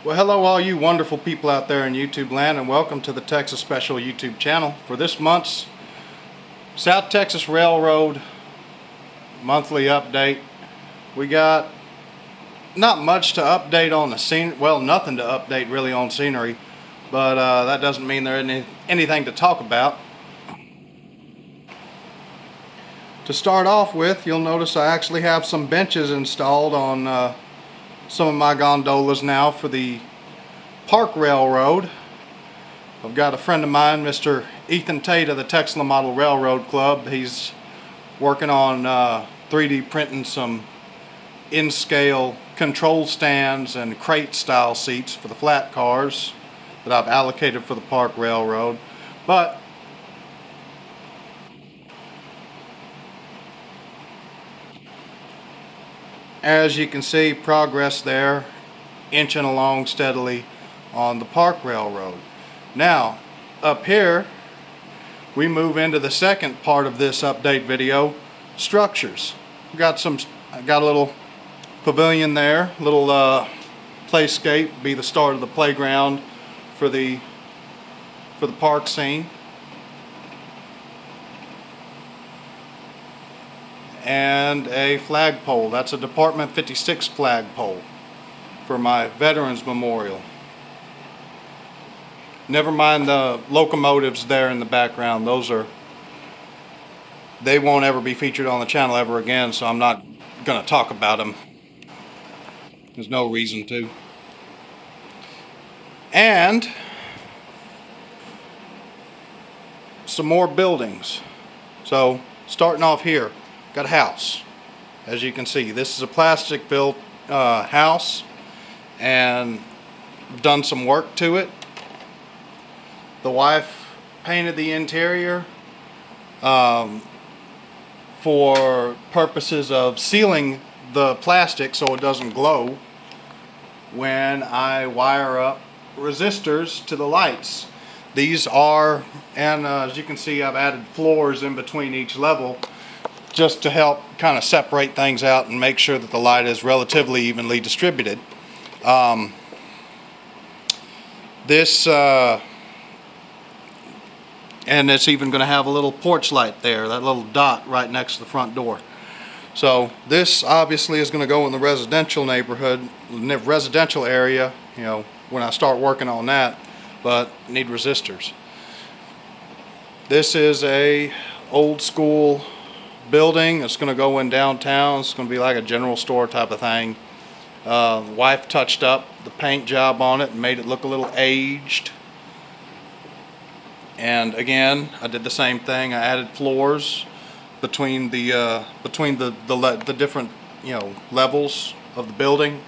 Well, hello all you wonderful people out there in YouTube land, and welcome to the Texas Special YouTube channel for this month's South Texas Railroad monthly update. We got not much to update on the scene, well, nothing to update really on scenery, but that doesn't mean there isn't anything to talk about. To start off with, you'll notice I actually have some benches installed on some of my gondolas now for the Park Railroad. I've got a friend of mine, Mr. Ethan Tate of the Texas Model Railroad Club. He's working on 3D printing some in-scale control stands and crate style seats for the flat cars that I've allocated for the Park Railroad. But as you can see, progress there, inching along steadily on the Park Railroad. Now, up here, we move into the second part of this update video, structures. I got a little pavilion there, little playscape, be the start of the playground for the park scene. And a flagpole. That's a Department 56 flagpole for my Veterans Memorial. Never mind the locomotives there in the background. They won't ever be featured on the channel ever again, so I'm not going to talk about them. There's no reason to. And some more buildings. So starting off here, got a house. As you can see, this is a plastic built house, and done some work to it. The wife painted the interior for purposes of sealing the plastic so it doesn't glow when I wire up resistors to the lights. These are, and as you can see, I've added floors in between each level just to help kind of separate things out and make sure that the light is relatively evenly distributed. And it's even going to have a little porch light there, that little dot right next to the front door. So this obviously is going to go in the residential neighborhood, residential area, you know, when I start working on that, but need resistors. This is a old school building. It's going to go in downtown. It's going to be like a general store type of thing. The wife touched up the paint job on it and made it look a little aged. And again, I did the same thing. I added floors between the different, you know, levels of the building.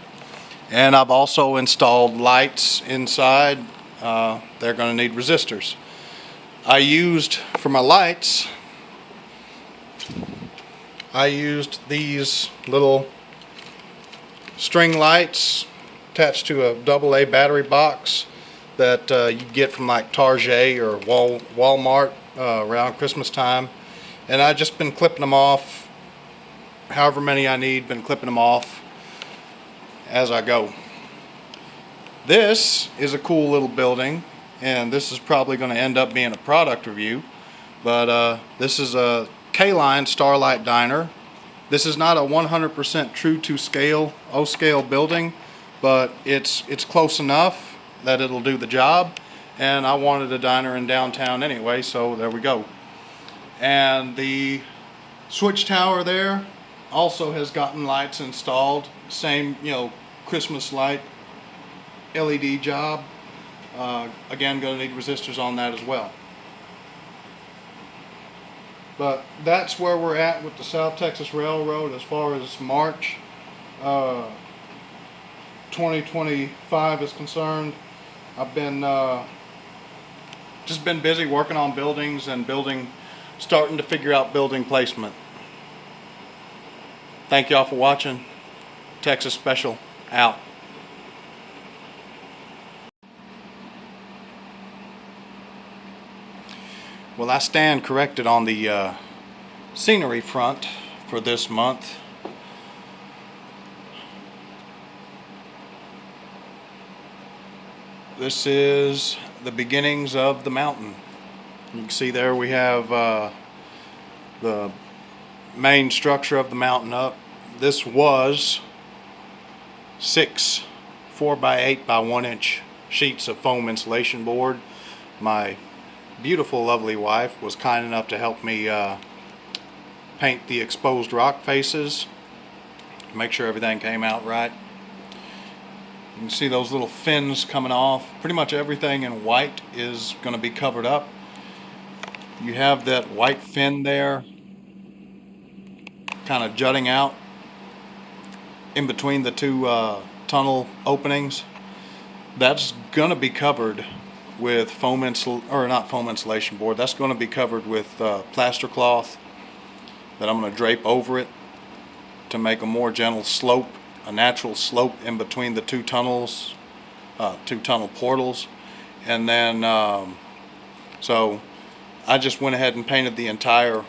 And I've also installed lights inside. They're going to need resistors. I used for my lights, I used these little string lights attached to a AA battery box that you get from like Target or Walmart around Christmas time. And I've just been clipping them off, however many I need, been clipping them off as I go. This is a cool little building, and this is probably going to end up being a product review, but this is a K-Line Starlight Diner. This is not a 100% true to scale, O-scale building, but it's close enough that it'll do the job, and I wanted a diner in downtown anyway, so there we go. And the switch tower there also has gotten lights installed, same, you know, Christmas light LED job. Again, going to need resistors on that as well. But that's where we're at with the South Texas Railroad as far as March 2025 is concerned. I've been just been busy working on buildings and starting to figure out building placement. Thank y'all for watching. Texas Special out. Well, I stand corrected on the scenery front for this month. This is the beginnings of the mountain. You can see there we have the main structure of the mountain up. This was 6 4x8 by 1 inch sheets of foam insulation board. My beautiful, lovely wife was kind enough to help me paint the exposed rock faces, make sure everything came out right. You can see those little fins coming off. Pretty much everything in white is going to be covered up. You have that white fin there kind of jutting out in between the two tunnel openings. That's going to be covered with not foam insulation board. That's going to be covered with plaster cloth that I'm going to drape over it to make a more gentle slope, a natural slope in between the two tunnels, two tunnel portals. And then so I just went ahead and painted the entire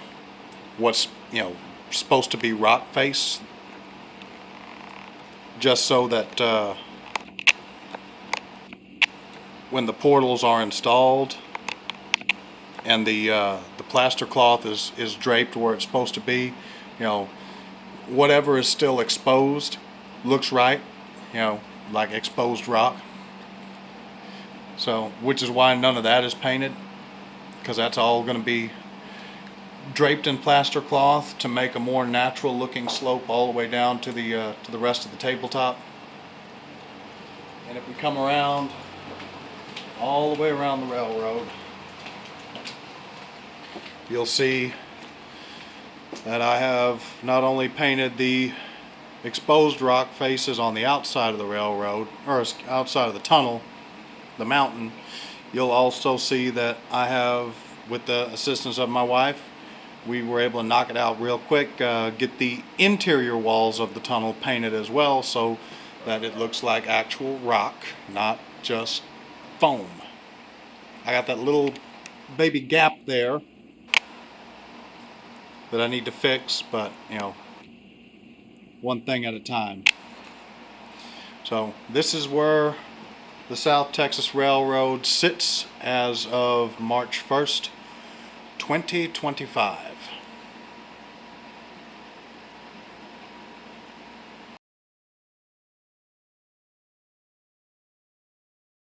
what's supposed to be rock face, just so that when the portals are installed and the plaster cloth is draped where it's supposed to be, whatever is still exposed looks right, like exposed rock. So, which is why none of that is painted, because that's all going to be draped in plaster cloth to make a more natural looking slope all the way down to the rest of the tabletop. And if we come around all the way around the railroad, you'll see that I have not only painted the exposed rock faces on the outside of the railroad, or outside of the tunnel, the mountain. You'll also see that I have, with the assistance of my wife, we were able to knock it out real quick, get the interior walls of the tunnel painted as well, so that it looks like actual rock, not just foam. I got that little baby gap there that I need to fix, but one thing at a time. So this is where the South Texas Railroad sits as of March 1st, 2025.